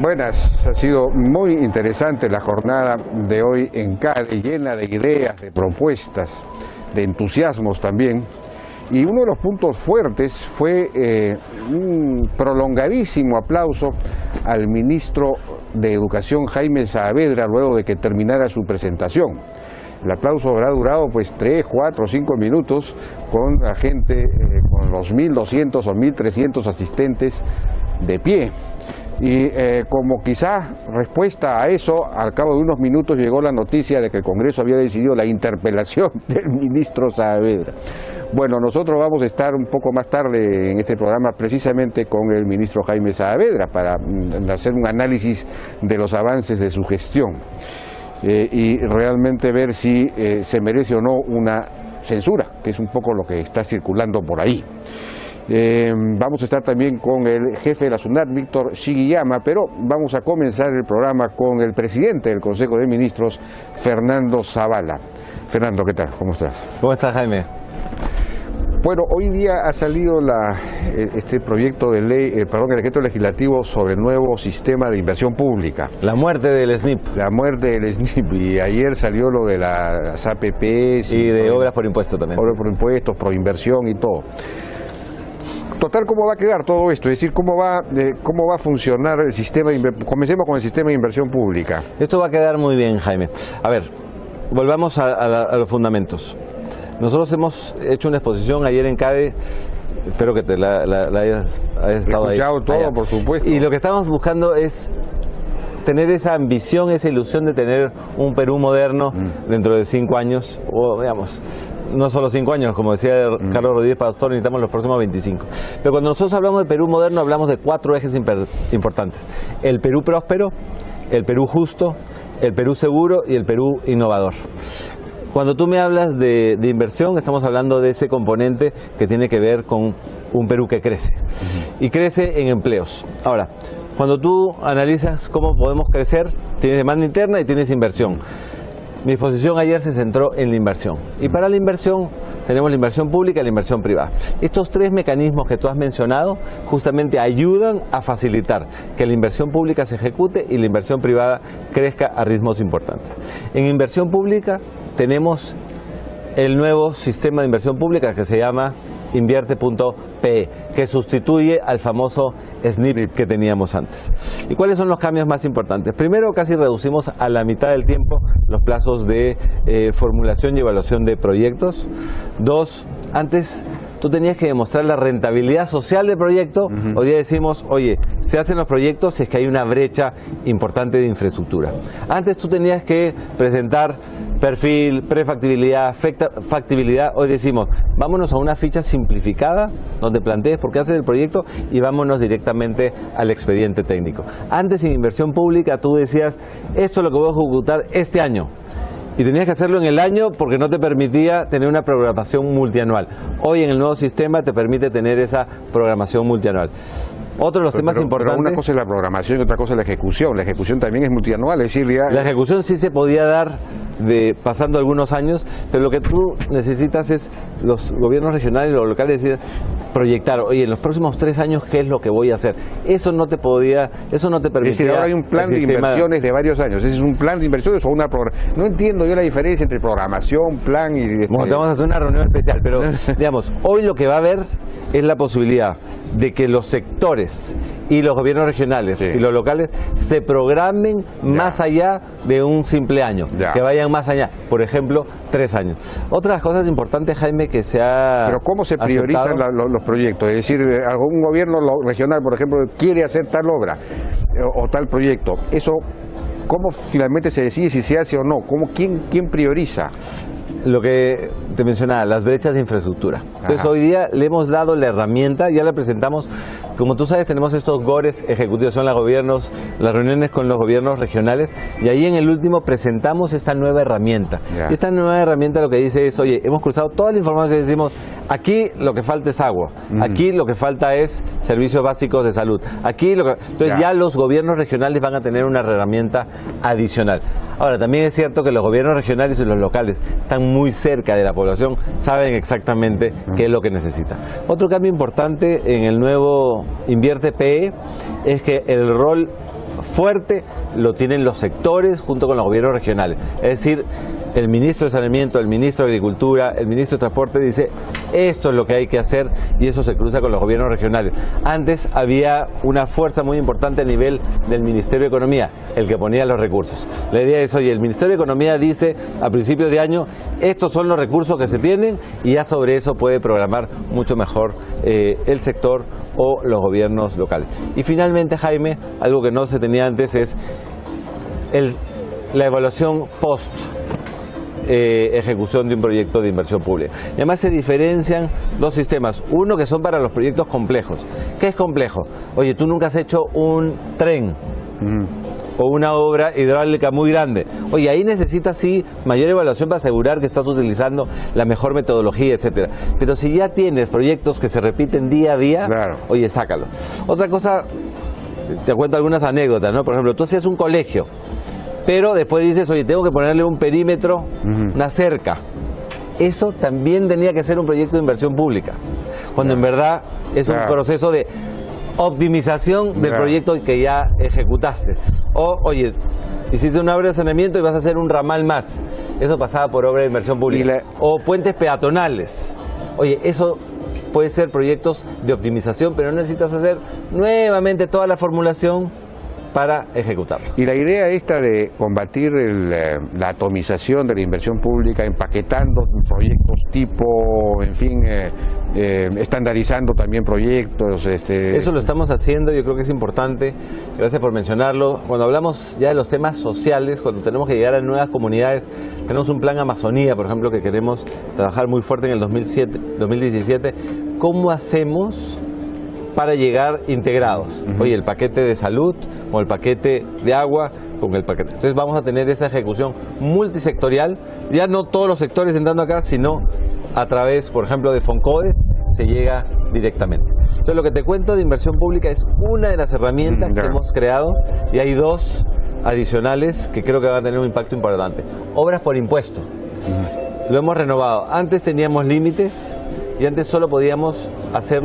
Buenas, ha sido muy interesante la jornada de hoy en Cali, llena de ideas, de propuestas, de entusiasmos también. Y uno de los puntos fuertes fue un prolongadísimo aplauso al ministro de Educación, Jaime Saavedra, luego de que terminara su presentación. El aplauso habrá durado pues 3, 4, 5 minutos con la gente, con los 1.200 o 1.300 asistentes de pie. Y como quizá respuesta a eso, al cabo de unos minutos llegó la noticia de que el Congreso había decidido la interpelación del ministro Saavedra. Bueno, nosotros vamos a estar un poco más tarde en este programa precisamente con el ministro Jaime Saavedra para hacer un análisis de los avances de su gestión y realmente ver si se merece o no una censura, que es un poco lo que está circulando por ahí. Vamos a estar también con el jefe de la SUNAT, Víctor Shigiyama, pero vamos a comenzar el programa con el presidente del Consejo de Ministros, Fernando Zavala. Fernando, ¿qué tal? ¿Cómo estás? ¿Cómo estás, Jaime? Bueno, hoy día ha salido este proyecto de ley, el decreto legislativo sobre el nuevo sistema de inversión pública. La muerte del SNIP. La muerte del SNIP, y ayer salió lo de las APPs. Y de obras por impuesto también. Obras por impuestos, por inversión y todo. Total, ¿cómo va a quedar todo esto? Es decir, ¿cómo va a funcionar el sistema de inversión? Comencemos con el sistema de inversión pública. Esto va a quedar muy bien, Jaime. A ver, volvamos a los fundamentos. Nosotros hemos hecho una exposición ayer en CADE, espero que te la hayas estado ahí. He escuchado todo, por supuesto. Y lo que estamos buscando es tener esa ambición, esa ilusión de tener un Perú moderno dentro de 5 años, o digamos, no solo 5 años, como decía Carlos Rodríguez Pastor, necesitamos los próximos 25. Pero cuando nosotros hablamos de Perú moderno, hablamos de 4 ejes importantes. El Perú próspero, el Perú justo, el Perú seguro y el Perú innovador. Cuando tú me hablas de inversión, estamos hablando de ese componente que tiene que ver con un Perú que crece. Y crece en empleos. Ahora, cuando tú analizas cómo podemos crecer, tienes demanda interna y tienes inversión. Mi exposición ayer se centró en la inversión. Y para la inversión tenemos la inversión pública y la inversión privada. Estos 3 mecanismos que tú has mencionado justamente ayudan a facilitar que la inversión pública se ejecute y la inversión privada crezca a ritmos importantes. En inversión pública tenemos el nuevo sistema de inversión pública que se llama Invierte.pe, que sustituye al famoso SNIP que teníamos antes. ¿Y cuáles son los cambios más importantes? Primero, casi reducimos a la mitad del tiempo los plazos de formulación y evaluación de proyectos. 2, antes tú tenías que demostrar la rentabilidad social del proyecto. Hoy día decimos, oye, se hacen los proyectos si es que hay una brecha importante de infraestructura. Antes tú tenías que presentar perfil, prefactibilidad, factibilidad. Hoy decimos, vámonos a una ficha simplificada donde plantees por qué haces el proyecto y vámonos directamente al expediente técnico. Antes, en inversión pública, tú decías, esto es lo que voy a ejecutar este año. Y tenías que hacerlo en el año porque no te permitía tener una programación multianual. Hoy en el nuevo sistema te permite tener esa programación multianual. Otro de los temas importantes... Pero una cosa es la programación y otra cosa es la ejecución. La ejecución también es multianual, es decir... La ejecución sí se podía dar pasando algunos años, pero lo que tú necesitas es los gobiernos regionales y los locales decir, proyectar, oye, en los próximos 3 años, ¿qué es lo que voy a hacer? Eso no te permitía... Es decir, ahora hay un plan de inversiones de varios años. ¿Ese es un plan de inversiones o una programación? No entiendo yo la diferencia entre programación, plan y... Bueno, te vamos a hacer una reunión especial, pero digamos, hoy lo que va a haber es la posibilidad de que los sectores y los gobiernos regionales y los locales se programen más allá de un simple año, que vayan más allá, por ejemplo, 3 años. Otras cosas importantes, Jaime, que se ha... Pero ¿cómo se priorizan los proyectos? Es decir, algún gobierno regional, por ejemplo, quiere hacer tal obra o tal proyecto. Eso, ¿cómo finalmente se decide si se hace o no? ¿Quién prioriza? Lo que te mencionaba, las brechas de infraestructura. Entonces hoy día le hemos dado la herramienta, ya la presentamos. Como tú sabes, tenemos estos GORES ejecutivos, son las reuniones con los gobiernos regionales, y ahí en el último presentamos esta nueva herramienta. Y esta nueva herramienta lo que dice es, oye, hemos cruzado toda la información y decimos, aquí lo que falta es agua, aquí lo que falta es servicios básicos de salud, entonces ya los gobiernos regionales van a tener una herramienta adicional. Ahora, también es cierto que los gobiernos regionales y los locales están muy cerca de la población, saben exactamente qué es lo que necesita. Otro cambio importante en el nuevo Invierte.pe es que el rol fuerte lo tienen los sectores junto con los gobiernos regionales. Es decir, el ministro de Saneamiento, el ministro de Agricultura, el ministro de Transporte dice esto es lo que hay que hacer y eso se cruza con los gobiernos regionales. Antes había una fuerza muy importante a nivel del Ministerio de Economía, el que ponía los recursos. La idea es, oye, el Ministerio de Economía dice a principios de año estos son los recursos que se tienen y ya sobre eso puede programar mucho mejor el sector o los gobiernos locales. Y finalmente, Jaime, algo que no se tenía antes es la evaluación post ejecución de un proyecto de inversión pública. Y además se diferencian dos sistemas. Uno que son para los proyectos complejos. ¿Qué es complejo? Oye, tú nunca has hecho un tren o una obra hidráulica muy grande. Oye, ahí necesitas sí mayor evaluación para asegurar que estás utilizando la mejor metodología, etcétera. Pero si ya tienes proyectos que se repiten día a día, claro, oye, sácalo. Otra cosa, te cuento algunas anécdotas, ¿no? Por ejemplo, tú hacías un colegio, pero después dices, oye, tengo que ponerle un perímetro, una cerca. Eso también tenía que ser un proyecto de inversión pública, cuando en verdad es un proceso de optimización del proyecto que ya ejecutaste. O, oye, hiciste una obra de saneamiento y vas a hacer un ramal más. Eso pasaba por obra de inversión pública. O puentes peatonales. Oye, eso puede ser proyectos de optimización, pero no necesitas hacer nuevamente toda la formulación para ejecutarlo. Y la idea esta de combatir la atomización de la inversión pública, empaquetando proyectos tipo, en fin, estandarizando también proyectos. Eso lo estamos haciendo, yo creo que es importante, gracias por mencionarlo. Cuando hablamos ya de los temas sociales, cuando tenemos que llegar a nuevas comunidades, tenemos un plan Amazonía, por ejemplo, que queremos trabajar muy fuerte en el 2017. ¿Cómo hacemos para llegar integrados? Oye, el paquete de salud o el paquete de agua con el paquete. Entonces vamos a tener esa ejecución multisectorial, ya no todos los sectores entrando acá, sino a través, por ejemplo, de Foncodes, se llega directamente. Entonces lo que te cuento de inversión pública es una de las herramientas que hemos creado y hay dos adicionales que creo que van a tener un impacto importante. Obras por impuesto. Lo hemos renovado. Antes teníamos límites y antes solo podíamos hacer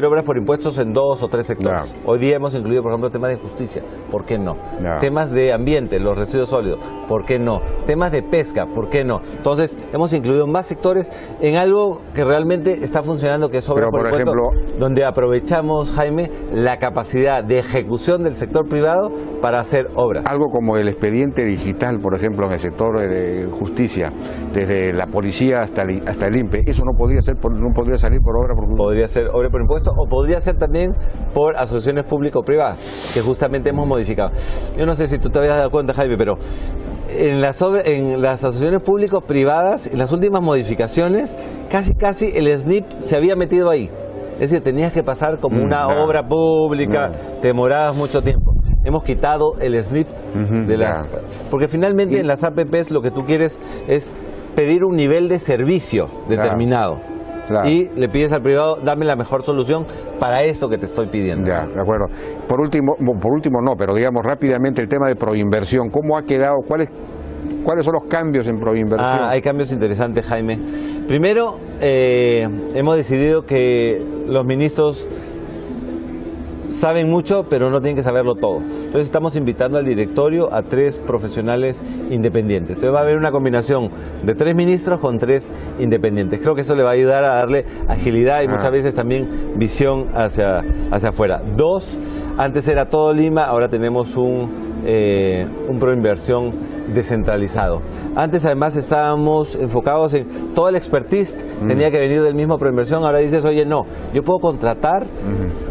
obras por impuestos en 2 o 3 sectores. Hoy día hemos incluido, por ejemplo, temas de justicia, ¿por qué no? Temas de ambiente, los residuos sólidos, ¿por qué no? Temas de pesca, ¿por qué no? Entonces, hemos incluido más sectores en algo que realmente está funcionando, que es obras por impuestos, donde aprovechamos, Jaime, la capacidad de ejecución del sector privado para hacer obras. Algo como el expediente digital, por ejemplo, en el sector de justicia, desde la policía hasta el INPE, eso no podría salir por obra por impuesto. Podría ser obra por impuesto, o podría ser también por asociaciones público-privadas, que justamente hemos modificado. Yo no sé si tú te habías dado cuenta, Jaime, pero en las asociaciones público-privadas, en las últimas modificaciones, casi el SNIP se había metido ahí. Es decir, tenías que pasar como una obra pública, te demorabas mucho tiempo. Hemos quitado el SNIP de las... Porque finalmente en las APPs lo que tú quieres es pedir un nivel de servicio determinado. Y le pides al privado, dame la mejor solución para esto que te estoy pidiendo. Ya, de acuerdo. Por último no, pero digamos rápidamente el tema de proinversión. ¿Cómo ha quedado? ¿Cuáles son los cambios en proinversión? Hay cambios interesantes, Jaime. Primero, hemos decidido que los ministros saben mucho, pero no tienen que saberlo todo. Entonces estamos invitando al directorio a 3 profesionales independientes. Entonces va a haber una combinación de 3 ministros con 3 independientes. Creo que eso le va a ayudar a darle agilidad y muchas veces también visión hacia afuera. 2, antes era todo Lima, ahora tenemos un proinversión descentralizado. Antes además estábamos enfocados en toda la expertise, tenía que venir del mismo proinversión. Ahora dices, oye, no, yo puedo contratar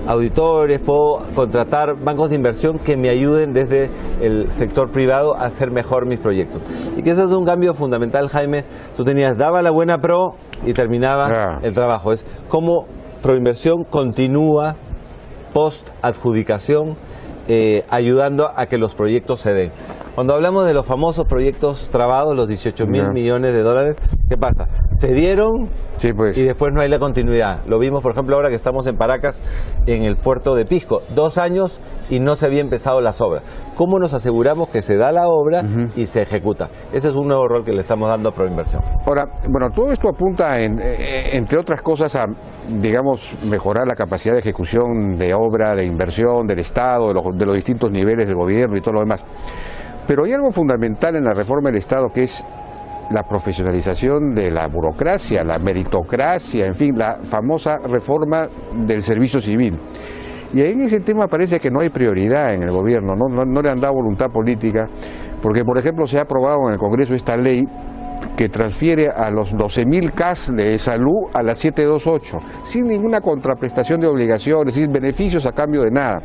auditores, puedo contratar bancos de inversión que me ayuden desde el sector privado a hacer mejor mis proyectos. Y que ese es un cambio fundamental, Jaime. Tú daba la buena pro y terminaba el trabajo. Es como proinversión continúa post adjudicación, ayudando a que los proyectos se den. Cuando hablamos de los famosos proyectos trabados, los 18.000 millones de dólares, ¿qué pasa? Se dieron Sí, pues. y después no hay la continuidad. Lo vimos, por ejemplo, ahora que estamos en Paracas, en el puerto de Pisco. 2 años y no se había empezado las obras. ¿Cómo nos aseguramos que se da la obra y se ejecuta? Ese es un nuevo rol que le estamos dando a Proinversión. Ahora, bueno, todo esto apunta, entre otras cosas, a, digamos, mejorar la capacidad de ejecución de obra, de inversión del Estado, de los distintos niveles del gobierno y todo lo demás. Pero hay algo fundamental en la reforma del Estado, que es la profesionalización de la burocracia, la meritocracia, en fin, la famosa reforma del servicio civil. Y ahí en ese tema parece que no hay prioridad en el gobierno, no le han dado voluntad política, porque por ejemplo se ha aprobado en el Congreso esta ley que transfiere a los 12.000 CAS de salud a la 728, sin ninguna contraprestación de obligaciones, sin beneficios a cambio de nada.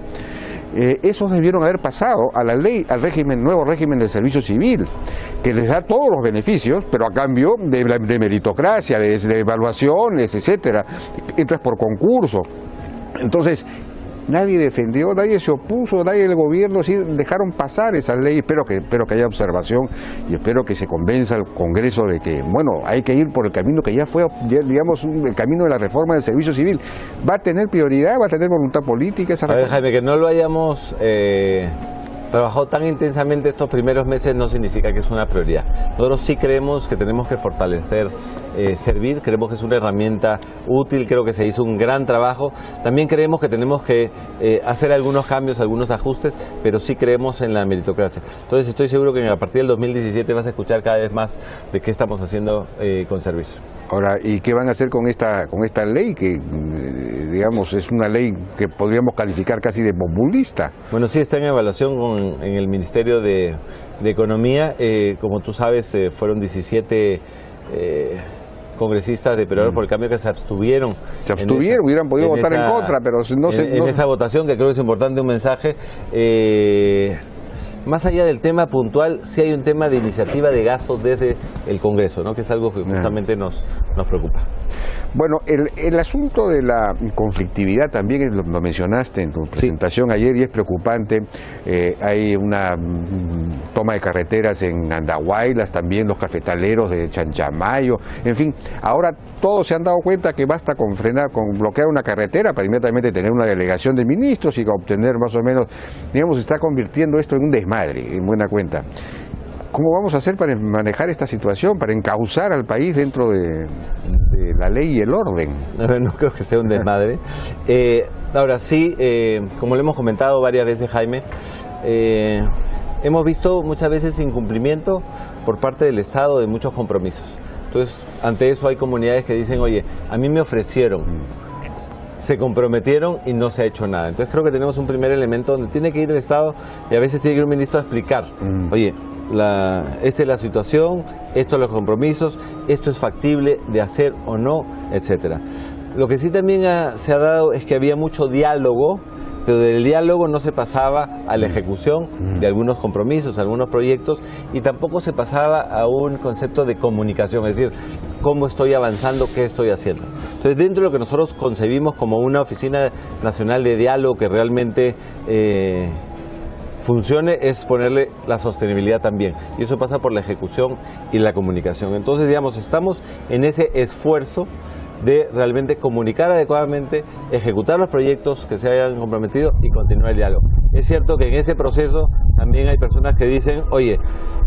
Esos debieron haber pasado a la ley, al nuevo régimen del servicio civil, que les da todos los beneficios, pero a cambio de meritocracia, de evaluaciones, etcétera. Entras por concurso. Entonces, nadie defendió, nadie se opuso, nadie del gobierno, sí, dejaron pasar esa ley. Espero que haya observación y espero que se convenza al Congreso de que, bueno, hay que ir por el camino que ya fue, digamos, el camino de la reforma del servicio civil. ¿Va a tener prioridad, va a tener voluntad política esa reforma? A ver, Jaime, que no lo hayamos trabajado tan intensamente estos primeros meses no significa que es una prioridad. Nosotros sí creemos que tenemos que fortalecer Servir, creemos que es una herramienta útil, creo que se hizo un gran trabajo. También creemos que tenemos que hacer algunos cambios, algunos ajustes, pero sí creemos en la meritocracia. Entonces estoy seguro que a partir del 2017 vas a escuchar cada vez más de qué estamos haciendo con Servir. Ahora, ¿y qué van a hacer con esta ley que, digamos, es una ley que podríamos calificar casi de populista? Bueno, sí, está en evaluación en el Ministerio de Economía. Como tú sabes, fueron 17 congresistas de Perú por el Cambio que se abstuvieron. Se abstuvieron, hubieran podido votar en contra, pero no se... En esa votación, que creo que es importante, un mensaje... Más allá del tema puntual, sí hay un tema de iniciativa de gasto desde el Congreso, ¿no? Que es algo que justamente nos preocupa. Bueno, el asunto de la conflictividad también lo mencionaste en tu presentación ayer y es preocupante. Hay una toma de carreteras en Andahuaylas, también los cafetaleros de Chanchamayo, en fin, ahora todos se han dado cuenta que basta con bloquear una carretera para inmediatamente tener una delegación de ministros y obtener más o menos, digamos, se está convirtiendo esto en un desmadre, en buena cuenta. ¿Cómo vamos a hacer para manejar esta situación, para encauzar al país dentro de la ley y el orden? No creo que sea un desmadre. Ahora sí, como lo hemos comentado varias veces, Jaime, hemos visto muchas veces incumplimiento por parte del Estado de muchos compromisos. Entonces, ante eso hay comunidades que dicen, oye, a mí me ofrecieron, se comprometieron y no se ha hecho nada. Entonces creo que tenemos un primer elemento donde tiene que ir el Estado y a veces tiene que ir un ministro a explicar, oye, esta es la situación, estos son los compromisos, esto es factible de hacer o no, etcétera. Lo que sí también se ha dado es que había mucho diálogo, pero del diálogo no se pasaba a la ejecución de algunos compromisos, algunos proyectos, y tampoco se pasaba a un concepto de comunicación, es decir, cómo estoy avanzando, qué estoy haciendo. Entonces, dentro de lo que nosotros concebimos como una oficina nacional de diálogo que realmente funcione, es ponerle la sostenibilidad también, y eso pasa por la ejecución y la comunicación. Entonces, digamos, estamos en ese esfuerzo de realmente comunicar adecuadamente, ejecutar los proyectos que se hayan comprometido y continuar el diálogo. Es cierto que en ese proceso también hay personas que dicen, oye,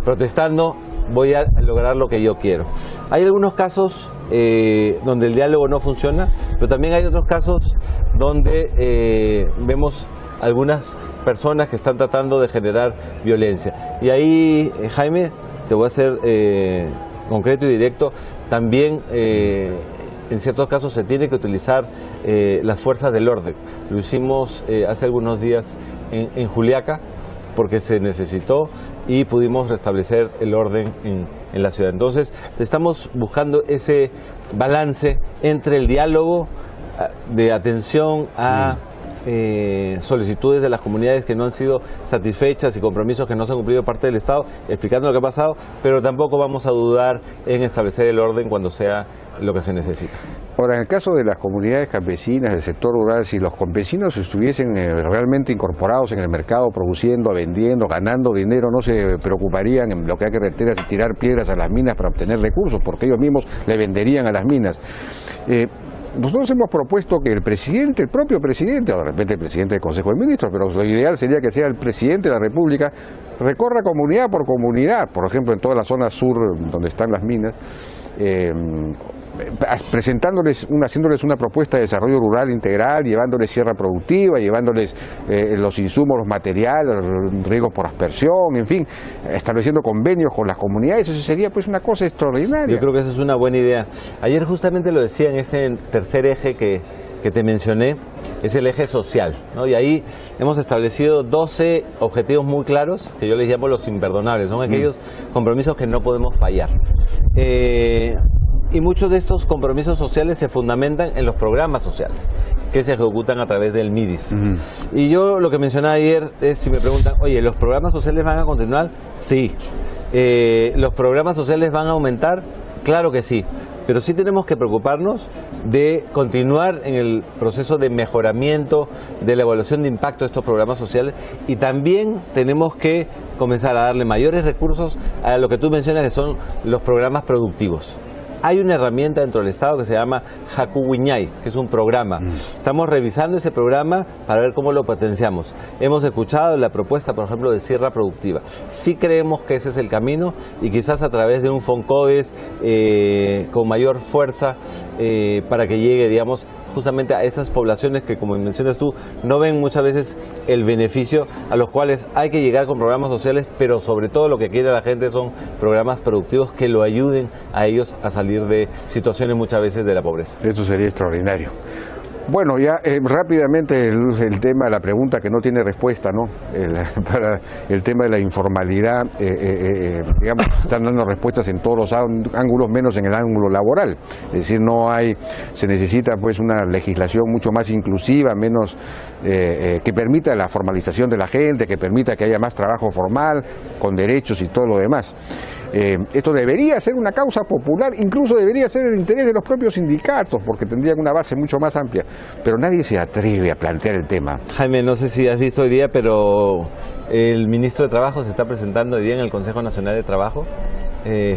protestando voy a lograr lo que yo quiero. Hay algunos casos donde el diálogo no funciona, pero también hay otros casos donde vemos algunas personas que están tratando de generar violencia. Y ahí, Jaime, te voy a ser concreto y directo, también en ciertos casos se tiene que utilizar las fuerzas del orden. Lo hicimos hace algunos días en Juliaca, porque se necesitó y pudimos restablecer el orden en la ciudad. Entonces, estamos buscando ese balance entre el diálogo de atención a solicitudes de las comunidades que no han sido satisfechas y compromisos que no se han cumplido de parte del Estado, explicando lo que ha pasado, pero tampoco vamos a dudar en establecer el orden cuando sea lo que se necesita. Ahora, en el caso de las comunidades campesinas, del sector rural, si los campesinos estuviesen realmente incorporados en el mercado, produciendo, vendiendo, ganando dinero, no se preocuparían en lo que hay que hacer es tirar piedras a las minas para obtener recursos, porque ellos mismos le venderían a las minas. Nosotros hemos propuesto que el presidente, el propio presidente, o de repente el presidente del Consejo de Ministros, pero lo ideal sería que sea el presidente de la República, recorra comunidad por comunidad, por ejemplo en toda la zona sur donde están las minas, haciéndoles una propuesta de desarrollo rural integral, llevándoles sierra productiva, llevándoles los insumos, los materiales, los riegos por aspersión, en fin, estableciendo convenios con las comunidades. Eso sería pues una cosa extraordinaria. Yo creo que esa es una buena idea. Ayer justamente lo decía en este tercer eje que te mencioné, es el eje social, ¿no? Y ahí hemos establecido 12 objetivos muy claros, que yo les llamo los imperdonables, son aquellos compromisos que no podemos fallar. Y muchos de estos compromisos sociales se fundamentan en los programas sociales que se ejecutan a través del MIDIS. Y yo lo que mencionaba ayer es, si me preguntan, oye, ¿los programas sociales van a continuar? Sí. ¿Los programas sociales van a aumentar? Claro que sí. Pero sí tenemos que preocuparnos de continuar en el proceso de mejoramiento, de la evaluación de impacto de estos programas sociales, y también tenemos que comenzar a darle mayores recursos a lo que tú mencionas, que son los programas productivos. Hay una herramienta dentro del Estado que se llama Hakuwiñay, que es un programa. Estamos revisando ese programa para ver cómo lo potenciamos. Hemos escuchado la propuesta, por ejemplo, de sierra productiva. Sí creemos que ese es el camino, y quizás a través de un FONCODES con mayor fuerza para que llegue, digamos, justamente a esas poblaciones que, como mencionas tú, no ven muchas veces el beneficio, a los cuales hay que llegar con programas sociales, pero sobre todo lo que quiere la gente son programas productivos que lo ayuden a ellos a salir de situaciones muchas veces de la pobreza. Eso sería extraordinario. Bueno, ya rápidamente el tema, la pregunta que no tiene respuesta, ¿no? Para el tema de la informalidad, digamos, están dando respuestas en todos los ángulos, menos en el ángulo laboral. Es decir, se necesita pues una legislación mucho más inclusiva, menos que permita la formalización de la gente, que permita que haya más trabajo formal, con derechos y todo lo demás. Esto debería ser una causa popular, incluso debería ser el interés de los propios sindicatos, porque tendrían una base mucho más amplia, pero nadie se atreve a plantear el tema. Jaime, no sé si has visto hoy día, pero el ministro de Trabajo se está presentando hoy día en el Consejo Nacional de Trabajo.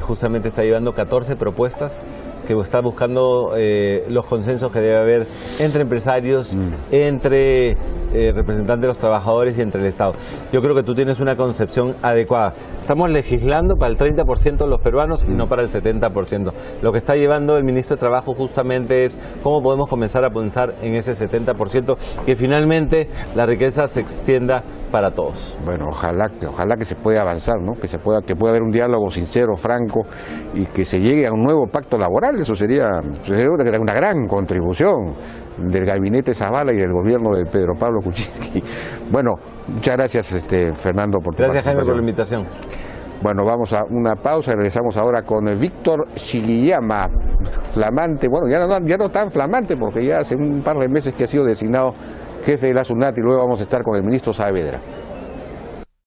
Justamente está llevando 14 propuestas que está buscando los consensos que debe haber entre empresarios, entre representantes de los trabajadores y entre el Estado. Yo creo que tú tienes una concepción adecuada. Estamos legislando para el 30% de los peruanos y no para el 70%. Lo que está llevando el ministro de Trabajo justamente es cómo podemos comenzar a pensar en ese 70%, que finalmente la riqueza se extienda para todos. Bueno, ojalá que se pueda avanzar, ¿no? Que pueda haber un diálogo sincero, franco, y que se llegue a un nuevo pacto laboral. Eso sería una gran contribución del gabinete Zavala y del gobierno de Pedro Pablo Kuczynski. Bueno, muchas gracias, Fernando, por tu participación. Gracias, Jaime, por la invitación. Bueno, vamos a una pausa y regresamos ahora con Víctor Shigiyama, flamante, bueno, ya no tan flamante, porque ya hace un par de meses que ha sido designado jefe de la SUNAT, y luego vamos a estar con el ministro Saavedra.